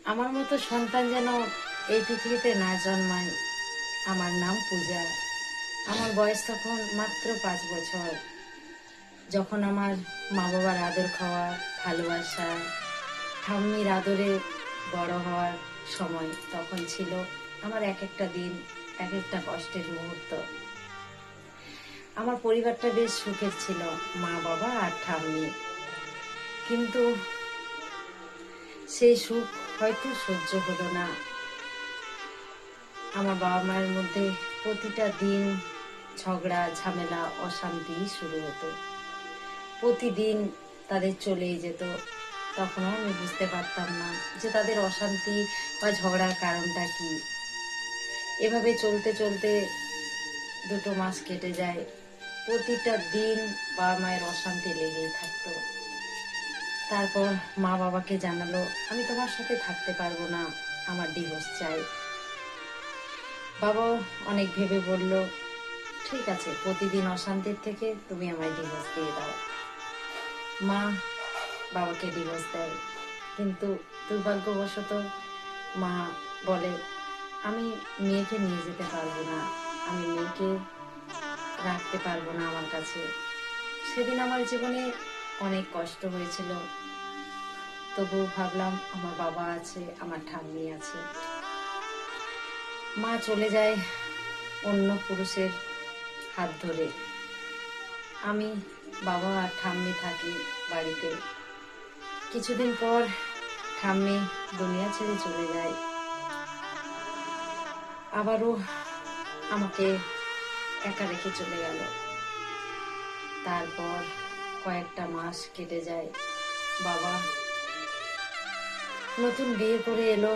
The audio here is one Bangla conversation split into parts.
আমার মতো সন্তান যেন এই পৃথিবীতে না জন্মায়। আমার নাম পূজা। আমার বয়স তখন মাত্র 5 বছর। যখন আমার মা বাবার আদর খাওয়া, ভালোবাসা, ঠাম্মির আদরে বড় হওয়ার সময়, তখন ছিল আমার এক একটা দিন এক একটা কষ্টের মুহূর্ত। আমার পরিবারটা বেশ সুখের ছিল, মা বাবা আর ঠাম্মি। কিন্তু সেই সুখ হয়তো সহ্য হলো না। আমার বাবা মায়ের মধ্যে প্রতিটা দিন ঝগড়া, ঝামেলা, অশান্তি শুরু হতো। প্রতিদিন তাদের চলেই যেত। তখনও আমি বুঝতে পারতাম না যে তাদের অশান্তি বা ঝগড়ার কারণটা কি। এভাবে চলতে চলতে 2 মাস কেটে যায়। প্রতিটা দিন বাবা মায়ের অশান্তি লেগেই থাকতো। তারপর মা বাবাকে জানালো, আমি তোমার সাথে থাকতে পারবো না, আমার ডিভোর্স চাই। বাবাও অনেক ভেবে বলল, ঠিক আছে, প্রতিদিন অশান্তির থেকে তুমি আমায় ডিভোর্স দিয়ে দাও। মা বাবাকে ডিভোর্স দেয়, কিন্তু দুর্ভাগ্যবশত মা বলে, আমি মেয়েকে নিয়ে যেতে পারবো না, আমি মেয়েকে রাখতে পারবো না আমার কাছে। সেদিন আমার জীবনে অনেক কষ্ট হয়েছিল। তবুও ভাবলাম আমার বাবা আছে, আমার ঠাম্মি আছে। মা চলে যায় অন্য পুরুষের হাত ধরে। আমি, বাবা আর ঠাম্মি থাকি বাড়িতে। কিছুদিন পর ঠাম্মি দুনিয়া ছেড়ে চলে যায়। আবারও আমাকে একা রেখে চলে গেল। তারপর কয়েকটা মাস কেটে যায়। বাবা নতুন বিয়ে করে এলো,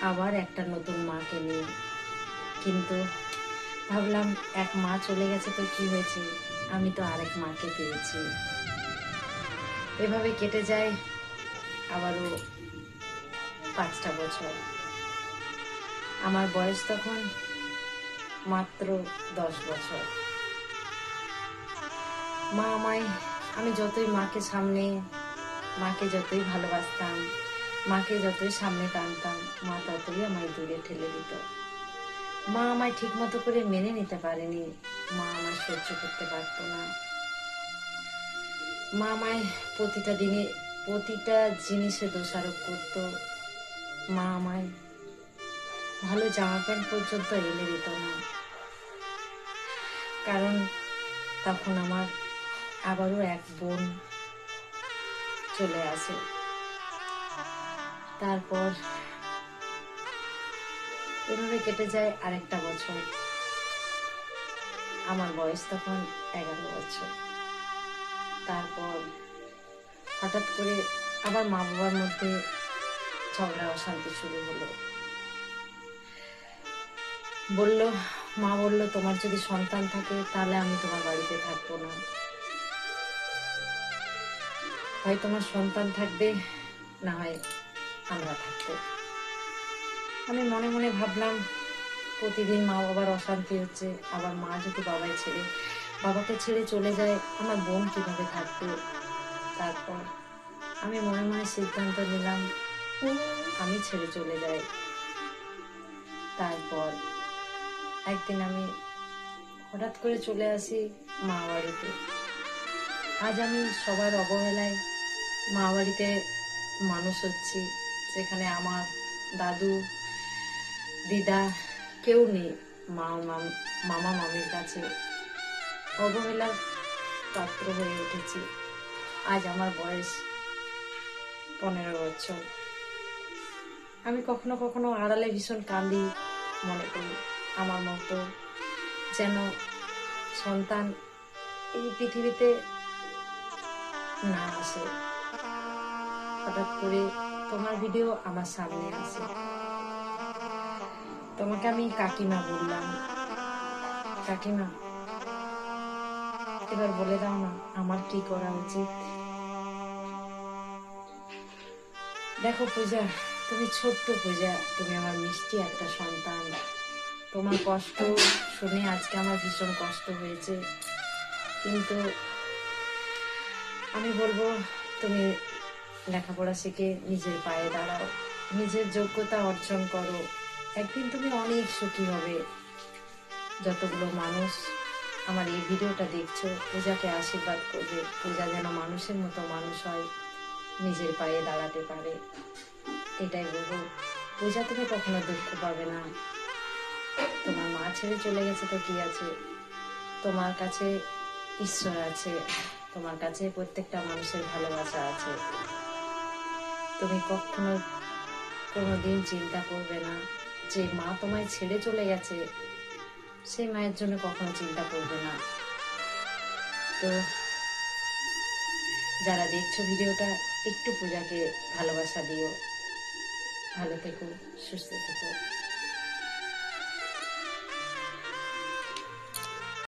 আবার একটা নতুন মাকে নিয়ে। কিন্তু ভাবলাম, এক মা চলে গেছে তো কি হয়েছে, আমি তো আরেক মাকে পেয়েছি। এভাবে কেটে যায় আবারও 5টা বছর। আমার বয়স তখন মাত্র 10 বছর। মা আমায়, আমি যতই মাকে সামনে, মাকে যতই ভালোবাসতাম, মাকে যতই সামনে টানতাম, মা ততই আমায় দূরে ঠেলে দিত। মা আমায় ঠিক মতো করে মেনে নিতে পারেনি, মা আমায় সহ্য করতে পারতো না। মা আমায় প্রতিটা দিনে প্রতিটা জিনিসে দোষারোপ করতো। মা আমায় ভালো জামা প্যান্ট পর্যন্ত এনে দিত না। কারণ তখন আমার আবারও এক বোন চলে আসে। তারপর এভাবে কেটে যায় আরেকটা বছর। আমার বয়স তখন 11 বছর। তারপর হঠাৎ করে আবার মা বাবার মধ্যে ঝগড়া অশান্তি শুরু হলো। মা বলল, তোমার যদি সন্তান থাকে তাহলে আমি তোমার বাড়িতে থাকবো না, হয় তোমার সন্তান থাকবে, না হয় আমরা থাকবো। আমি মনে মনে ভাবলাম, প্রতিদিন মা বাবার অশান্তি হচ্ছে, আবার মা যদি বাবাকে ছেড়ে চলে যায়, আমার বোন কিভাবে থাকবে। তারপর আমি মনে মনে সিদ্ধান্ত নিলাম, আমি ছেড়ে চলে যাই। তারপর একদিন আমি হঠাৎ করে চলে আসি মা বাড়িতে। আজ আমি সবার অবহেলায় মা বাড়িতে মানুষ হচ্ছি, যেখানে আমার দাদু, দিদা কেউ নেই। মামা মামির কাছে অবহেলার পাত্র হয়ে উঠেছি। আজ আমার বয়স 15 বছর। আমি কখনো কখনো আড়ালে ভীষণ কাঁদি, মনে করি আমার মতো যেন সন্তান এই পৃথিবীতে না আসে। হঠাৎ করে তোমার ভিডিও আমার সামনে আসে, তোমাকে আমি কাকিমা বললাম। কাকিমা, এবার বলে দাও না আমার কি করা উচিত। দেখো পূজা, তুমি ছোট্ট পূজা, তুমি আমার মিষ্টি একটা সন্তান। তোমার কষ্ট শুনে আজকে আমার ভীষণ কষ্ট হয়েছে, কিন্তু আমি বলবো তুমি লেখাপড়া শিখে নিজের পায়ে দাঁড়াও। নিজের যোগ্যতা অর্জন করো, একদিন তুমি অনেক সুখী হবে। যতগুলো মানুষ আমার এই ভিডিওটা দেখছো, পূজাকে আশীর্বাদ করবে, পূজা যেন মানুষের মতো মানুষ হয়, নিজের পায়ে দাঁড়াতে পারে, এটাই বলবো। পূজা তুমি কখনো দুঃখ পাবে না। তোমার মা ছেড়ে চলে গেছে তো কি আছে, তোমার কাছে ঈশ্বর আছে, তোমার কাছে প্রত্যেকটা মানুষের ভালোবাসা আছে। তুমি কখনো কোনোদিন চিন্তা করবে না যে মা তোমায় ছেড়ে চলে গেছে, সেই মায়ের জন্য কখনো চিন্তা করবে না। তো যারা দেখছো ভিডিওটা, একটু পূজাকে ভালোবাসা দিও। ভালো থেকো, সুস্থ থেকো।